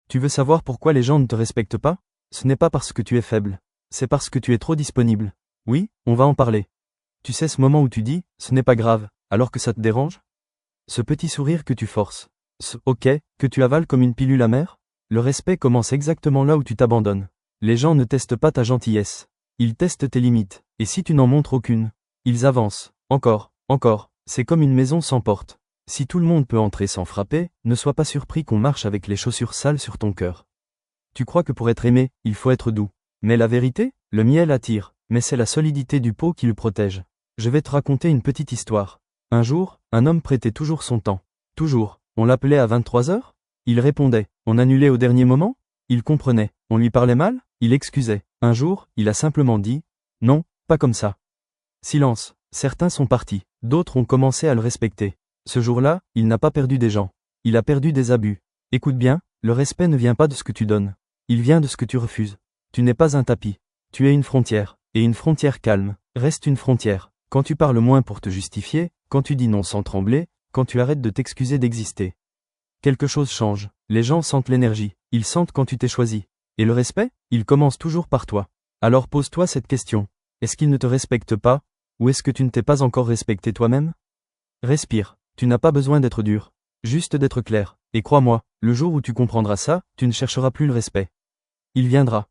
Tu veux savoir pourquoi les gens ne te respectent pas? Ce n'est pas parce que tu es faible. C'est parce que tu es trop disponible. Oui, on va en parler. Tu sais ce moment où tu dis, ce n'est pas grave, alors que ça te dérange? Ce petit sourire que tu forces. Ce ok, que tu avales comme une pilule amère? Le respect commence exactement là où tu t'abandonnes. Les gens ne testent pas ta gentillesse. Ils testent tes limites, et si tu n'en montres aucune, ils avancent. Encore, c'est comme une maison sans porte. Si tout le monde peut entrer sans frapper, ne sois pas surpris qu'on marche avec les chaussures sales sur ton cœur. Tu crois que pour être aimé, il faut être doux. Mais la vérité, le miel attire, mais c'est la solidité du pot qui le protège. Je vais te raconter une petite histoire. Un jour, un homme prêtait toujours son temps. Toujours. On l'appelait à 23 heures? Il répondait. On annulait au dernier moment? Il comprenait. On lui parlait mal? Il excusait. Un jour, il a simplement dit « Non, pas comme ça ». Silence. Certains sont partis. D'autres ont commencé à le respecter. Ce jour-là, il n'a pas perdu des gens. Il a perdu des abus. Écoute bien, le respect ne vient pas de ce que tu donnes. Il vient de ce que tu refuses. Tu n'es pas un tapis. Tu es une frontière. Et une frontière calme reste une frontière. Quand tu parles moins pour te justifier, quand tu dis non sans trembler, quand tu arrêtes de t'excuser d'exister. Quelque chose change. Les gens sentent l'énergie. Ils sentent quand tu t'es choisi. Et le respect, il commence toujours par toi. Alors pose-toi cette question. Est-ce qu'ils ne te respectent pas? Ou est-ce que tu ne t'es pas encore respecté toi-même? Respire. Tu n'as pas besoin d'être dur. Juste d'être clair. Et crois-moi, le jour où tu comprendras ça, tu ne chercheras plus le respect. Il viendra.